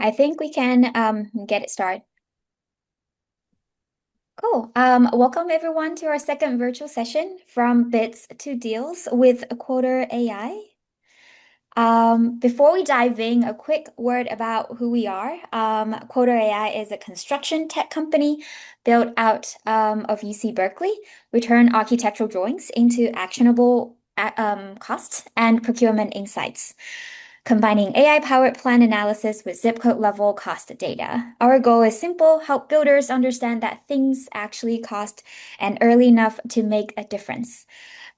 I think we can get it started. Cool. Welcome everyone to our second virtual session from Bits to Deals with Quotr.ai. Before we dive in, a quick word about who we are. Quotr.ai is a construction tech company built out of UC Berkeley. We turn architectural drawings into actionable costs and procurement insights, combining AI-powered plan analysis with zip code level cost data. Our goal is simple: help builders understand that things actually cost and early enough to make a difference.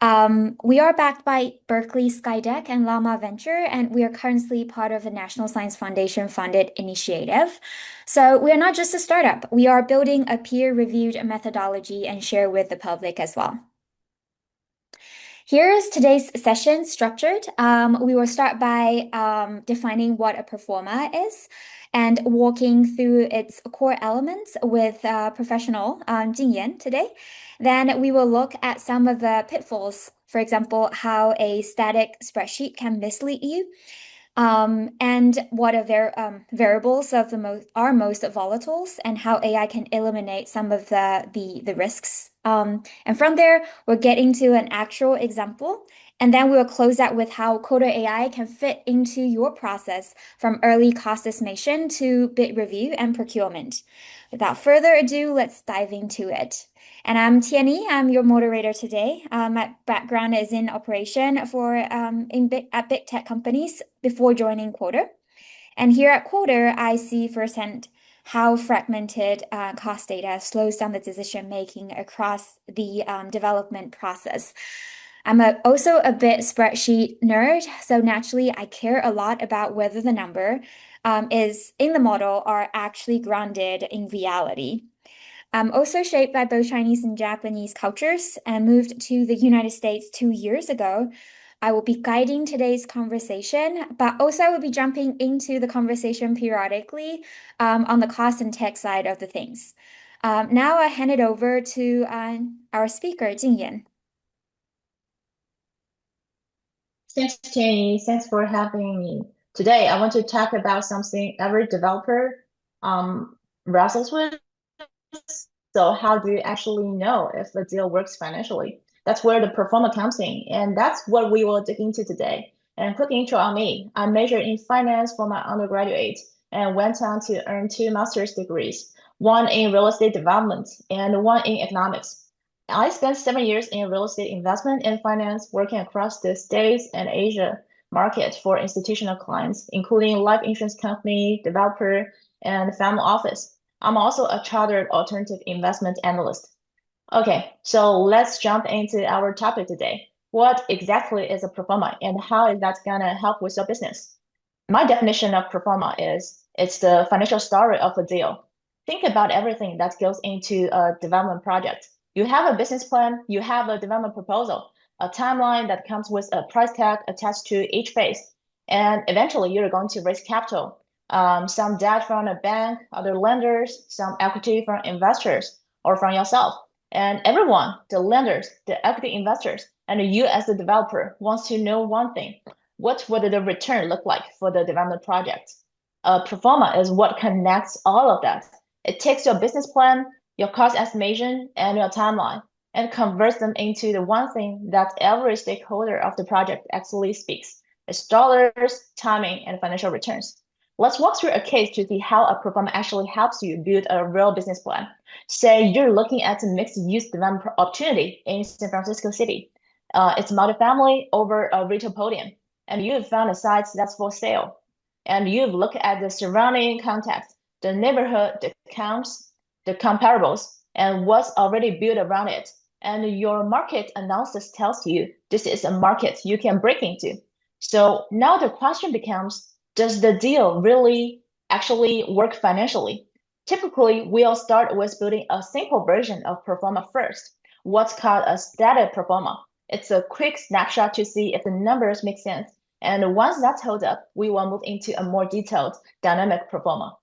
We are backed by Berkeley Skydeck and Llama Venture, and we are currently part of a National Science Foundation funded initiative. So we are not just a startup, we are building a peer-reviewed methodology and share with the public as well. Here's today's session structured. We will start by defining what a performa is and walking through its core elements with professional Jingyan today. Then we will look at some of the pitfalls, for example, how a static spreadsheet can mislead you, and what are variables of are most volatiles, and how AI can eliminate some of the risks. And from there, we'll get into an actual example, and then we'll close out with how Quotr.ai can fit into your process from early cost estimation to bid review and procurement. Without further ado, let's dive into it. And I'm Tianyi, I'm your moderator today. My background is in operation at big tech companies before joining Quotr. And here at Quotr, I see firsthand how fragmented cost data slows down the decision making across the development process. I'm also a bit spreadsheet nerd, so naturally I care a lot about whether the number is in the model are actually grounded in reality. I'm also shaped by both Chinese and Japanese cultures and moved to the United States 2 years ago. I will be guiding today's conversation, but also I will be jumping into the conversation periodically on the cost and tech side of the things. Now I hand it over to our speaker, Jingyan. Thanks, Jenny. Thanks for having me. Today, I want to talk about something every developer wrestles with. So how do you actually know if the deal works financially? That's where the performer comes in, and that's what we will dig into today. And quick intro on me. I majored in finance for my undergraduate and went on to earn two master's degrees, one in real estate development and one in economics. I spent 7 years in real estate investment and finance, working across the States and Asia market for institutional clients, including life insurance company, developer, and family office. I'm also a chartered alternative investment analyst. Okay, so let's jump into our topic today. What exactly is a performa and how is that gonna help with your business? My definition of performa is it's the financial story of a deal. Think about everything that goes into a development project. You have a business plan, you have a development proposal, a timeline that comes with a price tag attached to each phase, and eventually you're going to raise capital. Some debt from a bank, other lenders, some equity from investors or from yourself. And everyone, the lenders, the equity investors, and you as the developer wants to know one thing. What would the return look like for the development project? Performa is what connects all of that. It takes your business plan, your cost estimation, and your timeline, and converts them into the one thing that every stakeholder of the project actually speaks. It's dollars, timing, and financial returns. Let's walk through a case to see how a performa actually helps you build a real business plan. Say you're looking at a mixed-use development opportunity in San Francisco City. It's multifamily over a retail podium, and you've found a site that's for sale. And you've looked at the surrounding context, the neighborhood, the counts, the comparables, and what's already built around it. And your market analysis tells you this is a market you can break into. So now the question becomes, does the deal really actually work financially? Typically, we'll start with building a simple version of performa first, what's called a static performa. It's a quick snapshot to see if the numbers make sense. And once that's held up, we will move into a more detailed dynamic performa.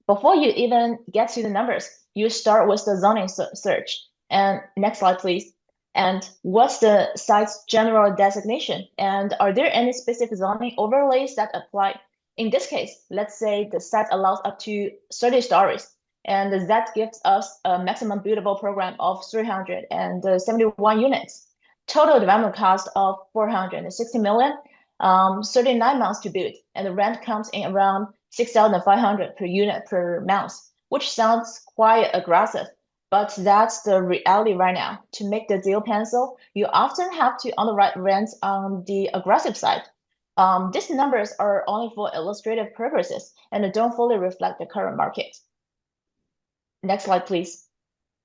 Before you even get to the numbers, you start with the zoning search. And next slide, please. And what's the site's general designation? And are there any specific zoning overlays that apply? In this case, let's say the site allows up to 30 stories, and that gives us a maximum buildable program of 371 units. Total development cost of 460 million, 39 months to build, and the rent comes in around 6,500 per unit per month, which sounds quite aggressive, but that's the reality right now. To make the deal pencil, you often have to underwrite rents on the aggressive side. These numbers are only for illustrative purposes and don't fully reflect the current market. Next slide, please.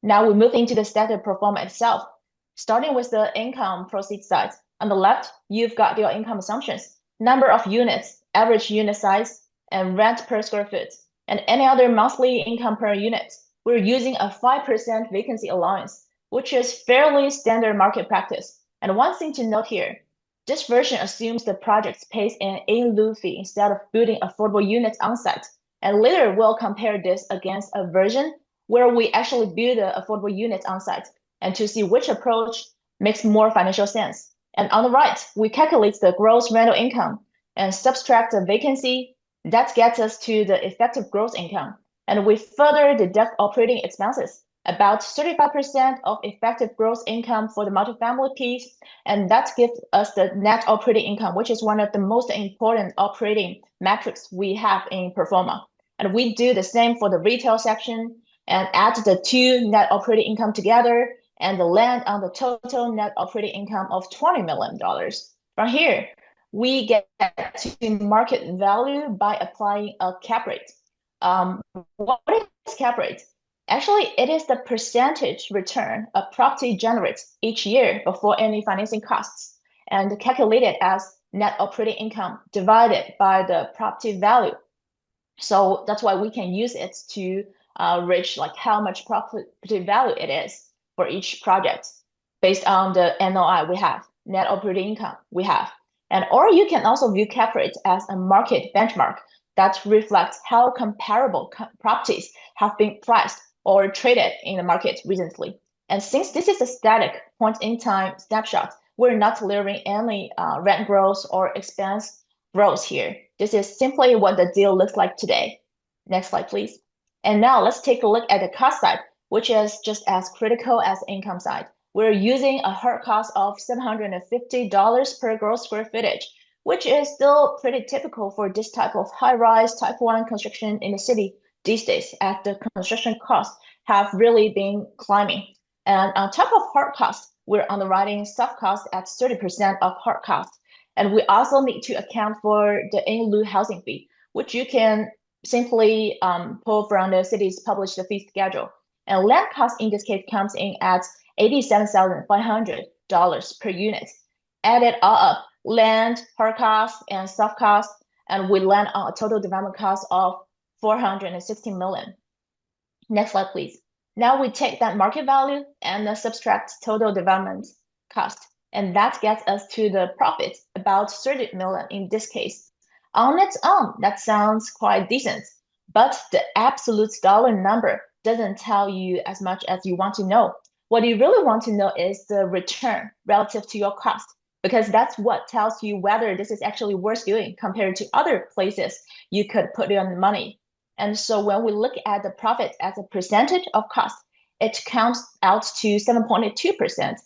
Now we move into the static pro forma itself, starting with the income proceeds side. On the left, you've got your income assumptions, number of units, average unit size, and rent per square foot, and any other monthly income per unit. We're using a 5% vacancy allowance, which is fairly standard market practice. And one thing to note here, this version assumes the project pays an in-lieu fee instead of building affordable units on site. And later we'll compare this against a version where we actually build the affordable units on site and to see which approach makes more financial sense. And on the right, we calculate the gross rental income and subtract the vacancy. That gets us to the effective gross income. And we further deduct operating expenses, about 35% of effective gross income for the multifamily piece. And that gives us the net operating income, which is one of the most important operating metrics we have in pro forma. And we do the same for the retail section and add the two net operating income together and land on the total net operating income of $20 million. From here, we get to market value by applying a cap rate. What is cap rate? Actually, it is the percentage return a property generates each year before any financing costs and calculated as net operating income divided by the property value. So that's why we can use it to reach like how much property value it is for each project based on the NOI we have, net operating income we have. And or you can also view cap rate as a market benchmark that reflects how comparable properties have been priced or traded in the market recently. And since this is a static point in time snapshot, we're not layering any rent growth or expense growth here. This is simply what the deal looks like today. Next slide, please. And now let's take a look at the cost side, which is just as critical as the income side. We're using a hard cost of $750 per gross square footage, which is still pretty typical for this type of high-rise type 1 construction in the city these days, as the construction costs have really been climbing. And on top of hard costs, we're underwriting soft costs at 30% of hard costs. And we also need to account for the in-lieu housing fee, which you can simply pull from the city's published fee schedule. And land cost in this case comes in at $87,500 per unit. Add it all up, land, hard cost, and soft cost, and we land on a total development cost of 460 million. Next slide, please. Now we take that market value and subtract total development cost, and that gets us to the profit, about 30 million in this case. On its own, that sounds quite decent, but the absolute dollar number doesn't tell you as much as you want to know. What you really want to know is the return relative to your cost, because that's what tells you whether this is actually worth doing compared to other places you could put your money. And so when we look at the profit as a percentage of cost, it comes out to 7.2%.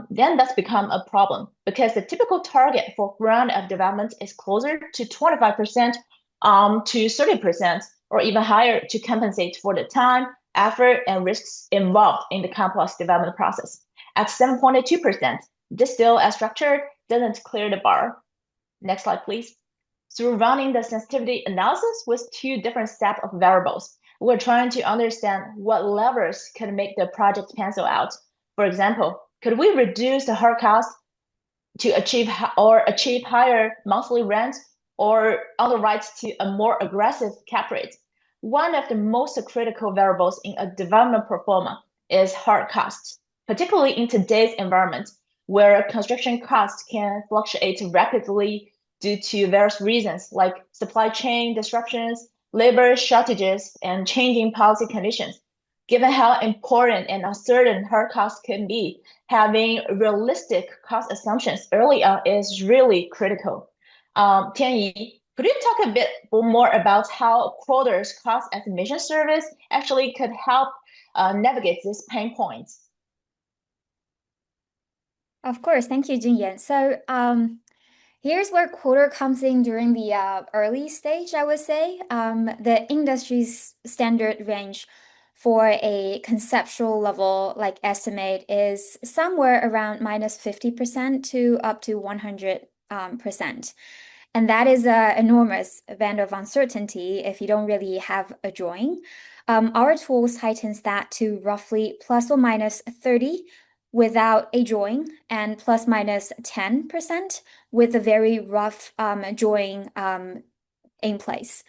Then that's become a problem because the typical target for ground up development is closer to 25% to 30% or even higher to compensate for the time, effort, and risks involved in the complex development process. At 7.2%, this deal as structured doesn't clear the bar. Next slide, please. Through running the sensitivity analysis with two different sets of variables, we're trying to understand what levers could make the project pencil out. For example, could we reduce the hard cost to achieve higher monthly rent or underwrite to a more aggressive cap rate? One of the most critical variables in a development pro forma is hard costs, particularly in today's environment where construction costs can fluctuate rapidly due to various reasons like supply chain disruptions, labor shortages, and changing policy conditions. Given how important and uncertain hard costs can be, having realistic cost assumptions early on is really critical. Tianyi, Could you talk a bit more about how Quotr.ai's cost estimation service actually could help navigate these pain points? Of course, thank you, Jingyan. Here's where Quotr comes in during the early stage, I would say. The industry's standard range for a conceptual level like estimate is somewhere around -50% to up to 100%. And that is an enormous band of uncertainty if you don't really have a drawing. Our tool tightens that to roughly ±30 without a drawing and ±10% with a very rough drawing in place.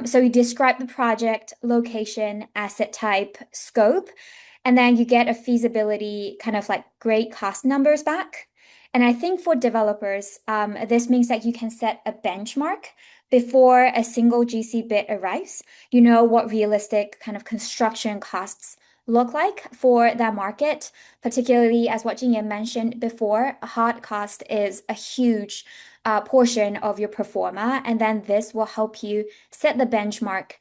So you describe the project, location, asset type, scope, and then you get a feasibility kind of like great cost numbers back. And I think for developers, this means that you can set a benchmark before a single GC bid arrives. You know what realistic kind of construction costs look like for that market, particularly as what Jingyan mentioned before, hard cost is a huge portion of your performa, and then this will help you set the benchmark.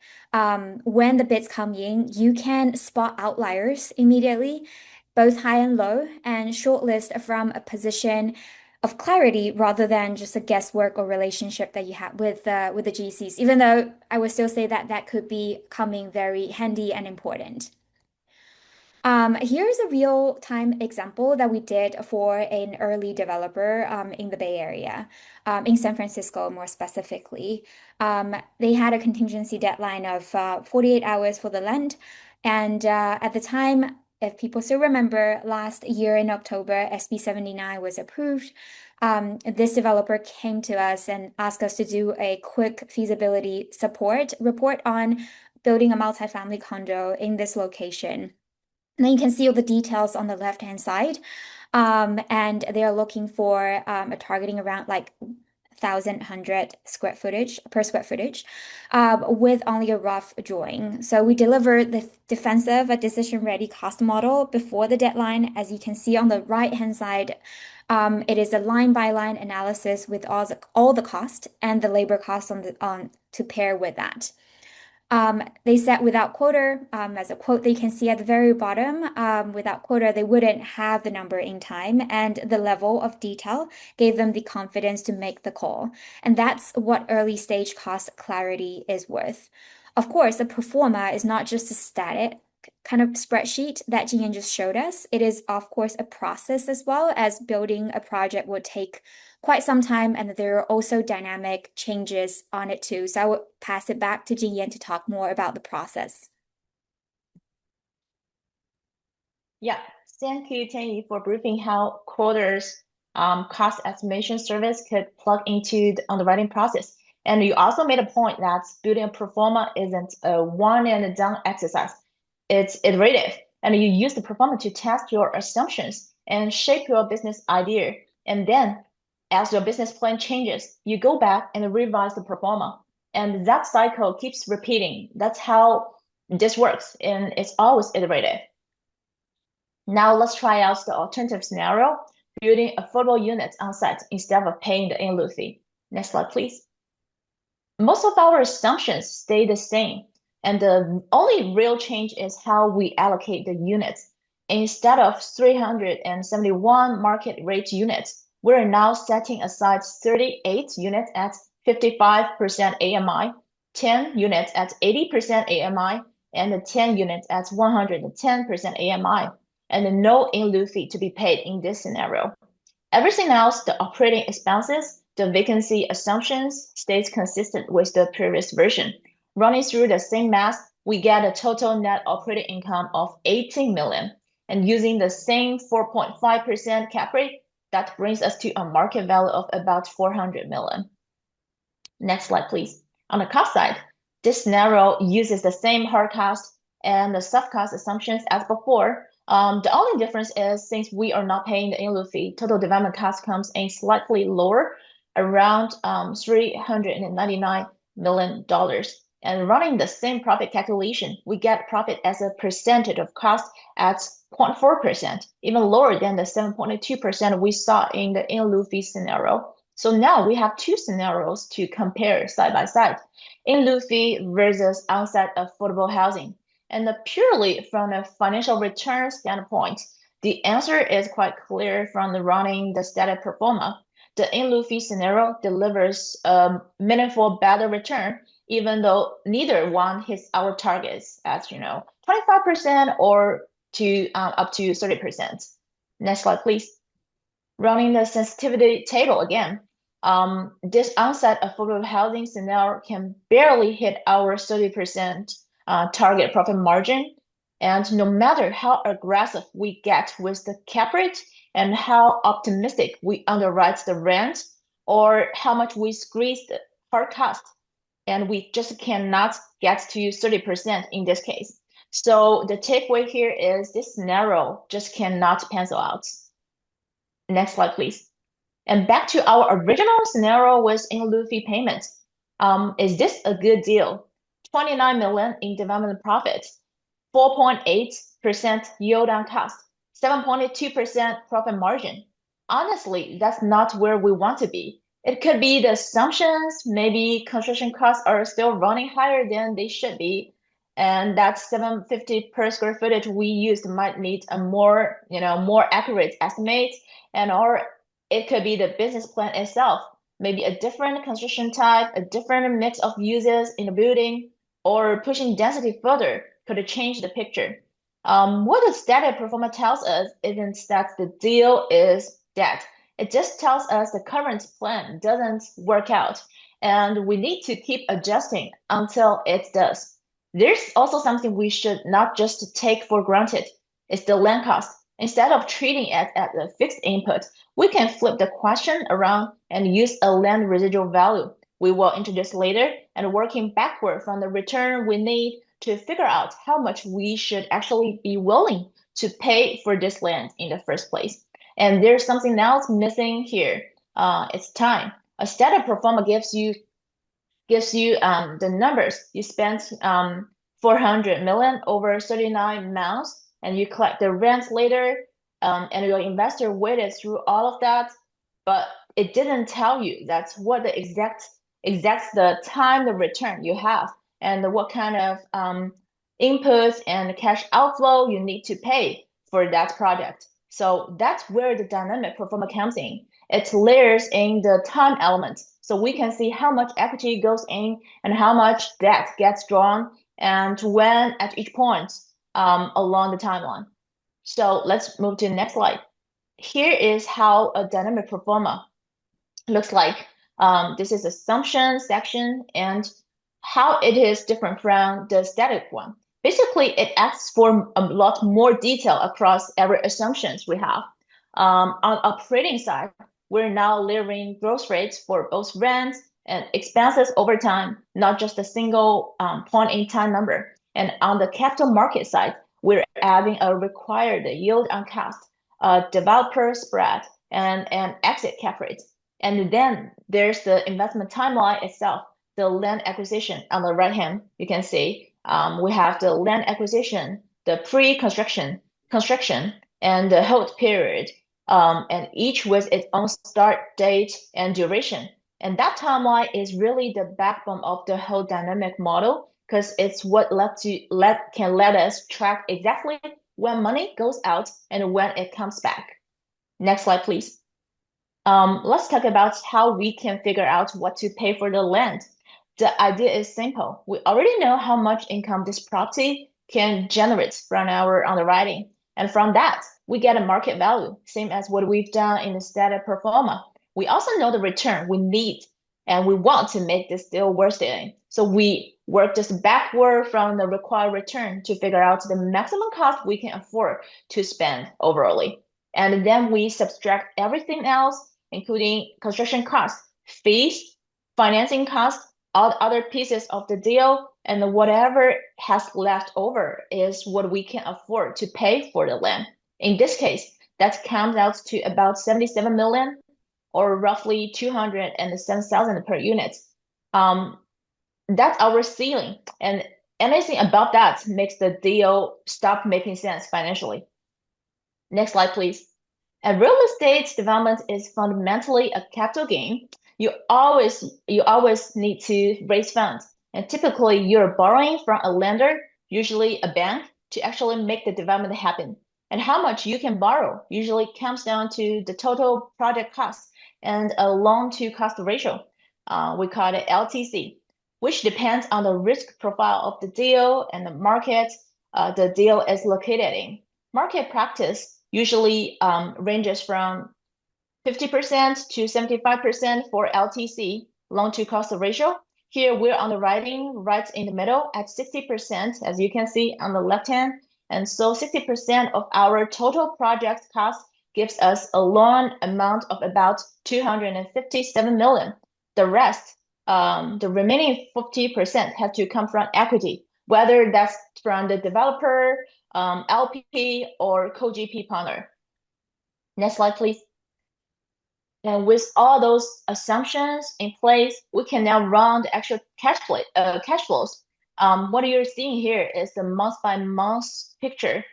When the bids come in, you can spot outliers immediately, both high and low, and shortlist from a position of clarity rather than just a guesswork or relationship that you have with the GCs. Even though I would still say that that could be coming very handy and important. Here's a real-time example that we did for an early developer in the Bay Area, in San Francisco more specifically. They had a contingency deadline of 48 hours for the land. And at the time, if people still remember, last year in October, SB 79 was approved. This developer came to us and asked us to do a quick feasibility support report on building a multifamily condo in this location. And then you can see all the details on the left-hand side. And they are looking for a targeting around like 1,100 square footage per square footage with only a rough drawing. So we delivered the defensive, a decision-ready cost model before the deadline. As you can see on the right-hand side, it is a line-by-line analysis with all the cost and the labor cost on to pair with that. They said without Quotr, as a quote they can see at the very bottom, without Quotr, they wouldn't have the number in time, and the level of detail gave them the confidence to make the call. And that's what early stage cost clarity is worth. Of course, the performa is not just a static kind of spreadsheet that Jian just showed us. It is, of course, a process as well, as building a project would take quite some time, and there are also dynamic changes on it too. So I would pass it back to Jian to talk more about the process. Yeah, thank you, Tianyi, for briefing how Quotr.ai's cost estimation service could plug into the underwriting process. And you also made a point that building a performa isn't a one and done exercise. It's iterative, and you use the performa to test your assumptions and shape your business idea. And then, as your business plan changes, you go back and revise the performa. And that cycle keeps repeating. That's how this works, and it's always iterative. Now let's try out the alternative scenario, building affordable units on site instead of paying the in-lieu fee. Next slide, please. Most of our assumptions stay the same, and the only real change is how we allocate the units. Instead of 371 market rate units, we're now setting aside 38 units at 55% AMI, 10 units at 80% AMI, and 10 units at 110% AMI, and no in-lieu fee to be paid in this scenario. Everything else, the operating expenses, the vacancy assumptions, stays consistent with the previous version. Running through the same math, we get a total net operating income of 18 million. And using the same 4.5% cap rate, that brings us to a market value of about 400 million. Next slide, please. On the cost side, this scenario uses the same hard cost and the soft cost assumptions as before. The only difference is since we are not paying the in-lieu fee, total development cost comes in slightly lower, around $399 million. And running the same profit calculation, we get profit as a percentage of cost at 0.4%, even lower than the 7.2% we saw in the in-lieu fee scenario. So now we have two scenarios to compare side by side in Luffy versus on-site affordable housing. And purely from a financial return standpoint, the answer is quite clear from the running the static performer. The in Luffy scenario delivers a meaningful better return, even though neither one hits our targets at 25% or to up to 30%. Next slide, please. Running the sensitivity table again, this on-site affordable housing scenario can barely hit our 30% target profit margin. And no matter how aggressive we get with the cap rate and how optimistic we underwrite the rent or how much we squeeze the hard cost, and we just cannot get to 30% in this case. So the takeaway here is this scenario just cannot pencil out. Next slide, please. And back to our original scenario with in Luffy payments. Is this a good deal? 29 million in development profit, 4.8% yield on cost, 7.2% profit margin. Honestly, that's not where we want to be. It could be the assumptions, maybe construction costs are still running higher than they should be, and that 750 per square footage we used might need a more accurate estimate, and or it could be the business plan itself, maybe a different construction type, a different mix of uses in the building, or pushing density further could change the picture. What the static performer tells us isn't that the deal is dead. It just tells us the current plan doesn't work out, and we need to keep adjusting until it does. There's also something we should not just take for granted. It's the land cost. Instead of treating it as a fixed input, we can flip the question around and use a land residual value. We will introduce later, and working backward from the return we need to figure out how much we should actually be willing to pay for this land in the first place. And there's something else missing here. It's time. A static performer gives you the numbers. You spent 400 million over 39 months, and you collect the rent later, and your investor waited through all of that, but it didn't tell you that's what the exact the time the return you have and what kind of inputs and cash outflow you need to pay for that project. So that's where the dynamic performer comes in. It layers in the time element, so we can see how much equity goes in and how much debt gets drawn and when at each point along the timeline. So let's move to the next slide. Here is how a dynamic performer looks like. This is assumption section and how it is different from the static one. Basically, it asks for a lot more detail across every assumptions we have. On operating side, we're now layering growth rates for both rent and expenses over time, not just a single point in time number. And on the capital market side, we're adding a required yield on cost, developer spread, and an exit cap rate. And then there's the investment timeline itself, the land acquisition on the right hand. You can see we have the land acquisition, the pre-construction, construction, and the hold period, and each with its own start date and duration. And that timeline is really the backbone of the whole dynamic model because it's what can let us track exactly when money goes out and when it comes back. Next slide, please. Let's talk about how we can figure out what to pay for the land. The idea is simple. We already know how much income this property can generate from our underwriting. And from that, we get a market value, same as what we've done in the static performer. We also know the return we need, and we want to make this deal worth it. So we work just backward from the required return to figure out the maximum cost we can afford to spend overall. And then we subtract everything else, including construction costs, fees, financing costs, all the other pieces of the deal, and whatever has left over is what we can afford to pay for the land. In this case, that comes out to about 77 million or roughly 207,000 per unit. That's our ceiling, and anything above that makes the deal stop making sense financially. Next slide, please. And real estate development is fundamentally a capital gain. You always need to raise funds. And typically you're borrowing from a lender, usually a bank, to actually make the development happen. And how much you can borrow usually comes down to the total project cost and a loan to cost ratio. We call it LTC, which depends on the risk profile of the deal and the market the deal is located in. Market practice usually ranges from 50% to 75% for LTC, loan to cost ratio. Here we're on the right in the middle at 60%, as you can see on the left hand. And so 60% of our total project cost gives us a loan amount of about 257 million. The rest, the remaining 50% has to come from equity, whether that's from the developer, LP, or co-GP partner. Next slide, please. And with all those assumptions in place, we can now run the actual cash flows. What you're seeing here is the month by month picture.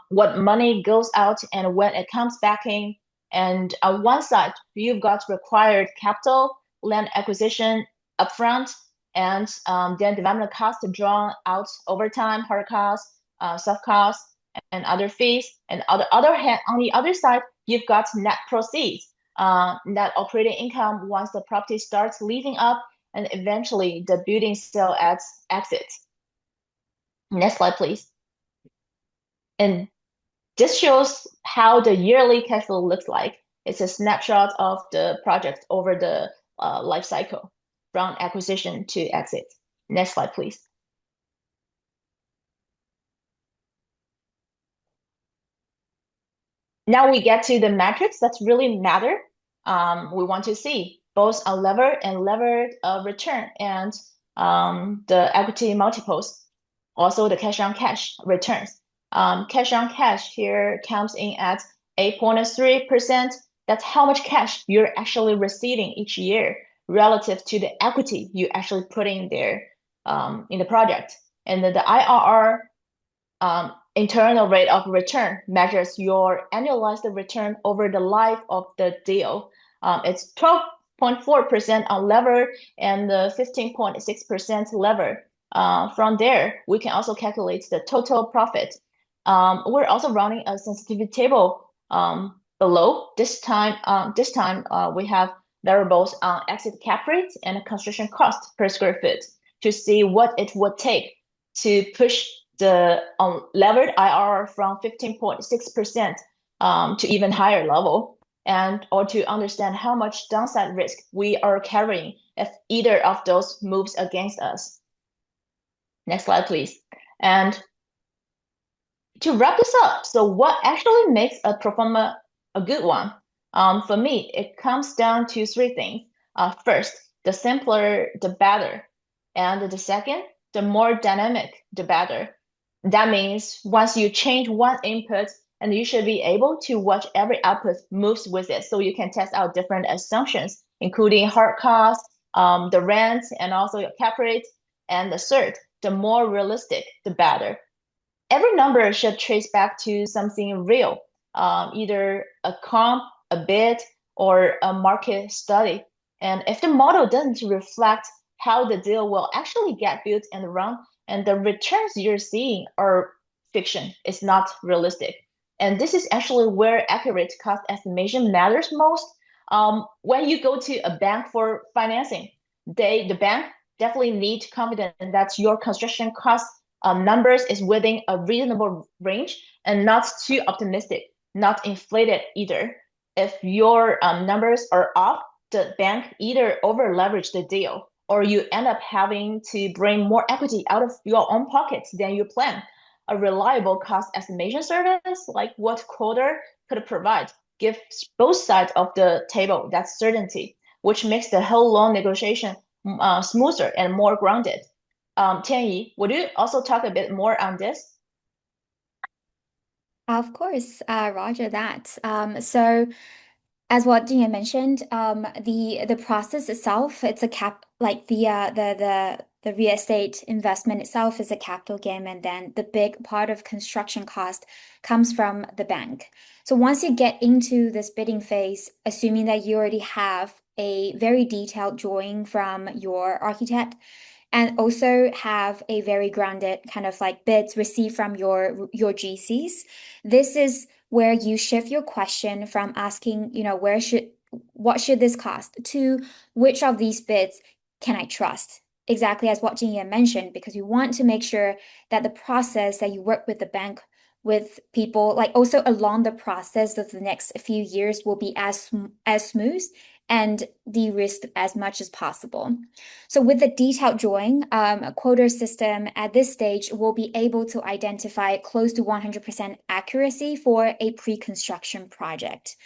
What money goes out and when it comes back in. And on one side, you've got required capital, land acquisition upfront, and then development costs drawn out over time, hard costs, soft costs, and other fees. And on the other hand, on the other side, you've got net proceeds, net operating income once the property starts leasing up, and eventually the building sale at exit. Next slide, please. And this shows how the yearly cash flow looks like. It's a snapshot of the project over the life cycle from acquisition to exit. Next slide, please. Now we get to the metrics that really matter. We want to see both unlevered and levered return and the equity multiples, also the cash on cash returns. Cash on cash here comes in at 8.3%. That's how much cash you're actually receiving each year relative to the equity you actually put in there in the project. And the IRR, internal rate of return, measures your annualized return over the life of the deal. It's 12.4% unlevered and 15.6% levered. From there, we can also calculate the total profit. We're also running a sensitivity table below. This time, we have variables on exit cap rate and construction cost per square foot to see what it would take to push the levered IRR from 15.6% to even higher level, and or to understand how much downside risk we are carrying if either of those moves against us. Next slide, please. And to wrap this up, so what actually makes a pro forma a good one? For me, it comes down to three things. First, the simpler, the better. And the second, the more dynamic, the better. That means once you change one input, and you should be able to watch every output moves with it, so you can test out different assumptions, including hard costs, the rent, and also your cap rate. And the third, the more realistic, the better. Every number should trace back to something real, either a comp, a bid, or a market study. And if the model doesn't reflect how the deal will actually get built and run, and the returns you're seeing are fiction, it's not realistic. And this is actually where accurate cost estimation matters most. When you go to a bank for financing, the bank definitely need confidence that your construction cost numbers is within a reasonable range and not too optimistic, not inflated either. If your numbers are off, the bank either over leverage the deal or you end up having to bring more equity out of your own pockets than you plan. A reliable cost estimation service like what Quotr could provide gives both sides of the table that certainty, which makes the whole loan negotiation smoother and more grounded. Tianyi, would you also talk a bit more on this? Of course, Roger that. So as what Jingyan mentioned, the process itself, it's a cap like the the real estate investment itself is a capital gain, and then the big part of construction cost comes from the bank. So once you get into this bidding phase, assuming that you already have a very detailed drawing from your architect, and also have a very grounded kind of like bids received from your GCs. This is where you shift your question from asking, what should this cost to which of these bids can I trust? Exactly as what Jingyan mentioned, because you want to make sure that the process that you work with the bank with people, like also along the process of the next few years will be as smooth and de-risked as much as possible. So with the detailed drawing, a Quotr system at this stage will be able to identify close to 100% accuracy for a pre-construction project.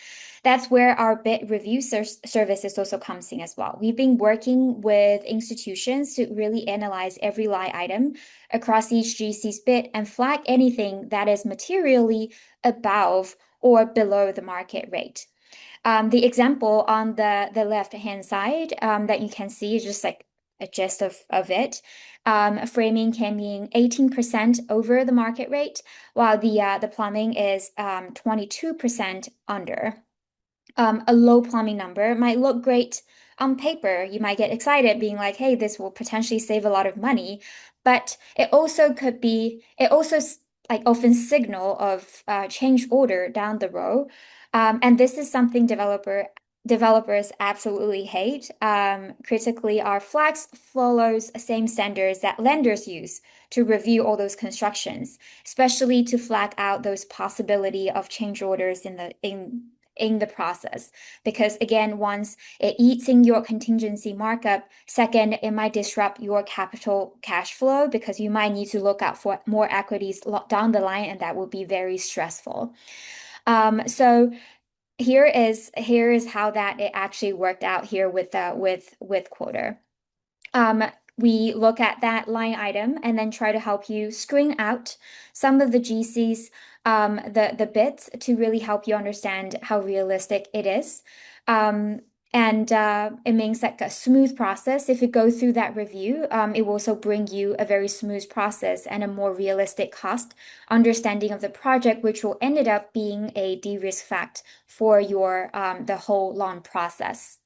That's where our bid review services also comes in as well. We've been working with institutions to really analyze every line item across each GC's bid and flag anything that is materially above or below the market rate. The example on the left-hand side that you can see is just like a gist of it. Framing came in 18% over the market rate, while the plumbing is 22% under. A low plumbing number might look great on paper. You might get excited being like, hey, this will potentially save a lot of money. But it also like often signal of change order down the road. And this is something developers absolutely hate. Critically, our flags follows same standards that lenders use to review all those constructions, especially to flag out those possibility of change orders in the process. Because again, once it eats in your contingency markup, second, it might disrupt your capital cash flow because you might need to look out for more equities down the line, and that will be very stressful. So here is how that it actually worked out here with Quotr. We look at that line item and then try to help you screen out some of the GCs, the bits to really help you understand how realistic it is. And it means like a smooth process. If you go through that review, it will also bring you a very smooth process and a more realistic cost understanding of the project, which will ended up being a de-risk fact for your the whole loan process.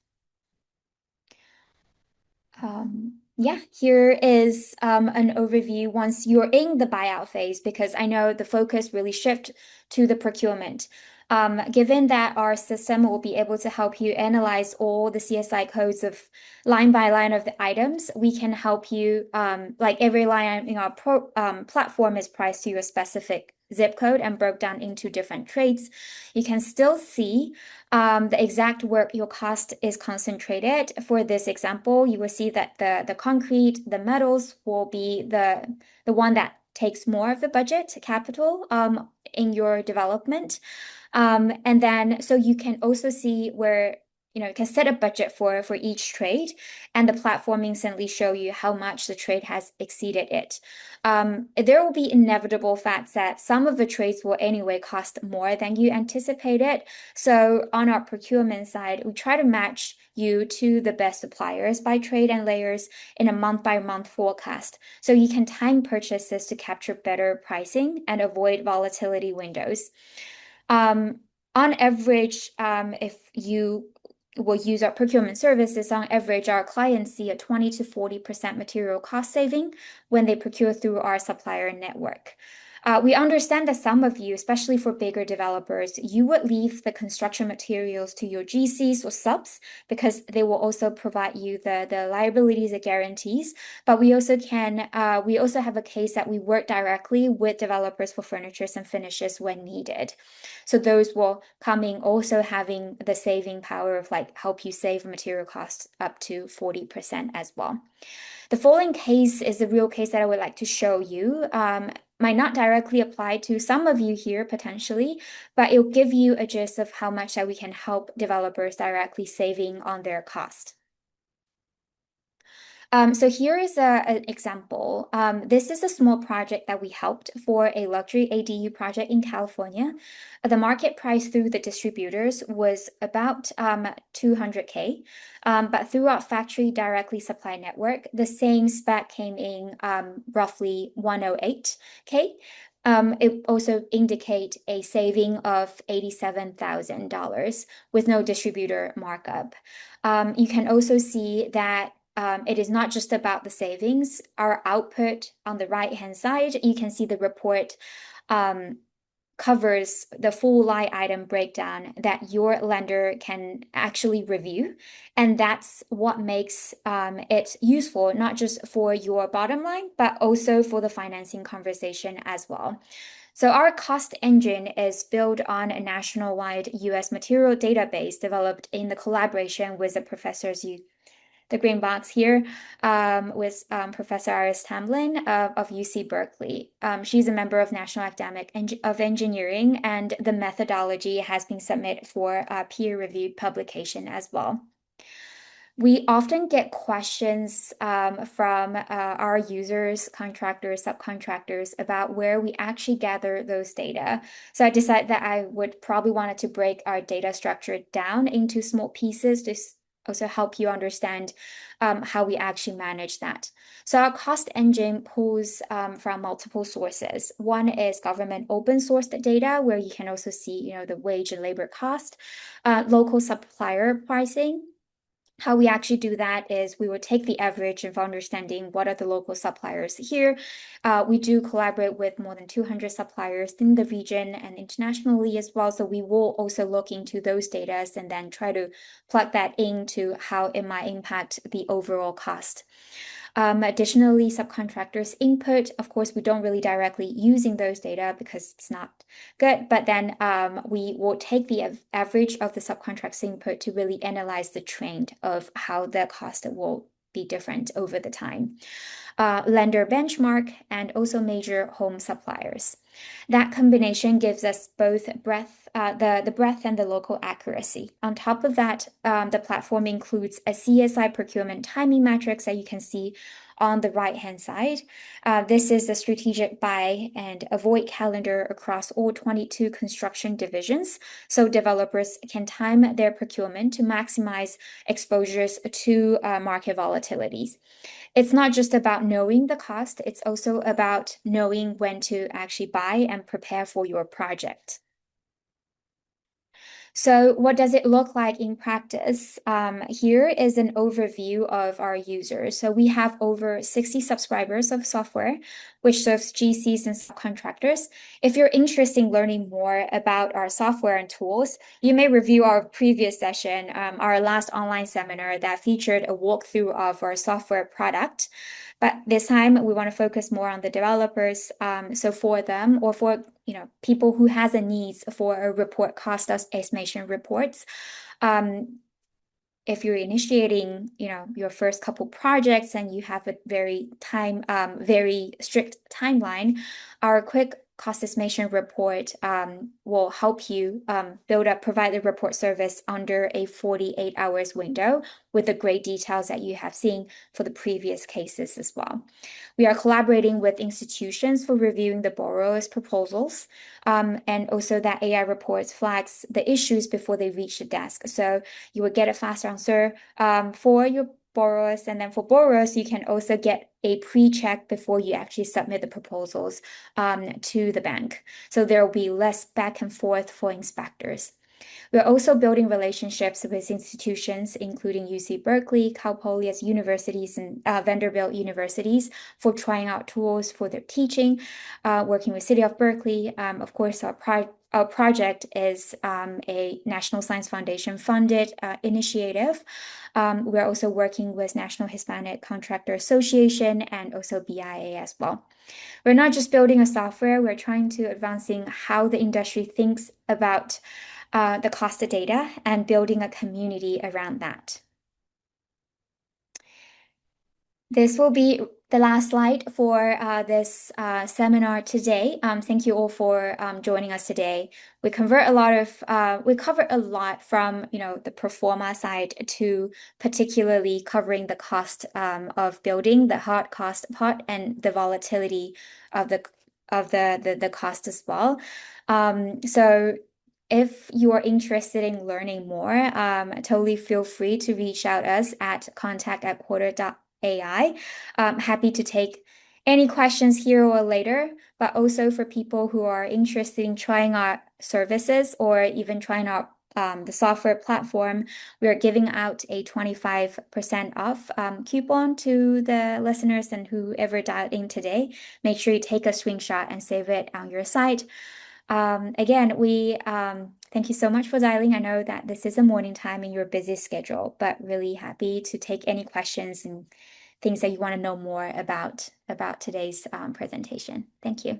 Yeah, here is an overview once you're in the buyout phase, because I know the focus really shift to the procurement. Given that our system will be able to help you analyze all the CSI codes of line by line of the items, we can help you, like every line in our platform is priced to a specific zip code and broke down into different trades. You can still see the exact work your cost is concentrated. For this example, you will see that the concrete, the metals will be the one that takes more of the budget capital in your development. And then so you can also see where you can set a budget for each trade, and the platform instantly show you how much the trade has exceeded it. There will be inevitable facts that some of the trades will anyway cost more than you anticipated. So on our procurement side, we try to match you to the best suppliers by trade and layers in a month-by-month forecast. So you can time purchases to capture better pricing and avoid volatility windows. On average, if you will use our procurement services, on average, our clients see a 20 to 40% material cost saving when they procure through our supplier network. We understand that some of you, especially for bigger developers, you would leave the construction materials to your GCs or subs because they will also provide you the liabilities and guarantees. But we also have a case that we work directly with developers for furnitures and finishes when needed. So those will come in also having the saving power of like help you save material costs up to 40% as well. The following case is a real case that I would like to show you. Might not directly apply to some of you here potentially, but it'll give you a gist of how much that we can help developers directly saving on their cost. So here is an example. This is a small project that we helped for a luxury ADU project in California. The market price through the distributors was about 200K, but through our factory directly supply network, the same spec came in roughly 108K. It also indicate a saving of $87,000 with no distributor markup. You can also see that it is not just about the savings. Our output on the right-hand side, you can see the report um, covers the full line item breakdown that your lender can actually review. And that's what makes it useful, not just for your bottom line, but also for the financing conversation as well. So our cost engine is built on a national-wide US material database developed in the collaboration with the professors you the green box here with Professor Iris Tamblyn of UC Berkeley. She's a member of National Academic of Engineering, and the methodology has been submitted for peer-reviewed publication as well. We often get questions from our users, contractors, subcontractors about where we actually gather those data. So I decided that I would probably wanted to break our data structure down into small pieces to also help you understand how we actually manage that. So our cost engine pulls from multiple sources. One is government open source data, where you can also see, the wage and labor cost, local supplier pricing. How we actually do that is we will take the average of understanding what are the local suppliers here. We do collaborate with more than 200 suppliers in the region and internationally as well. So we will also look into those data and then try to plug that into how it might impact the overall cost. Additionally, subcontractors input, of course, we don't really directly using those data because it's not good, but then we will take the average of the subcontracts input to really analyze the trend of how the cost will be different over the time. Lender benchmark, and also major home suppliers. That combination gives us both the breadth and the local accuracy. On top of that, the platform includes a CSI procurement timing matrix that you can see on the right-hand side. This is a strategic buy and avoid calendar across all 22 construction divisions, so developers can time their procurement to maximize exposures to market volatilities. It's not just about knowing the cost, it's also about knowing when to actually buy and prepare for your project. So what does it look like in practice? Here is an overview of our users. So we have over 60 subscribers of software, which serves GCs and subcontractors. If you're interested in learning more about our software and tools, you may review our previous session, our last online seminar that featured a walkthrough of our software product. But this time we want to focus more on the developers. So for them, or for people who has a needs for a report cost estimation reports, if you're initiating, your first couple projects and you have a very strict timeline, our quick cost estimation report will help you provide the report service under a 48 hours window with the great details that you have seen for the previous cases as well. We are collaborating with institutions for reviewing the borrower's proposals, and also that AI reports flags the issues before they reach the desk. So you will get a fast answer for your borrowers, and then for borrowers, you can also get a pre-check before you actually submit the proposals to the bank. So there will be less back and forth for inspectors. We're also building relationships with institutions, including UC Berkeley, Cal Poly as universities, and Vanderbilt universities for trying out tools for their teaching, working with City of Berkeley. Of course, our project is a National Science Foundation funded initiative. We're also working with National Hispanic Contractor Association and also BIA as well. We're not just building a software, we're trying to advancing how the industry thinks about the cost of data and building a community around that. This will be the last slide for this seminar today. Thank you all for joining us today. We cover a lot from, the performa side to particularly covering the cost of building, the hard cost part, and the volatility of the cost as well. So if you are interested in learning more, totally feel free to reach out us at contact@Quotr.ai. Happy to take any questions here or later, but also for people who are interested in trying our services or even trying out the software platform, we are giving out a 25% off coupon to the listeners and whoever dialed in today. Make sure you take a screenshot and save it on your site. Again, we thank you so much for dialing. I know that this is a morning time in your busy schedule, but really happy to take any questions and things that you want to know more about today's presentation. Thank you.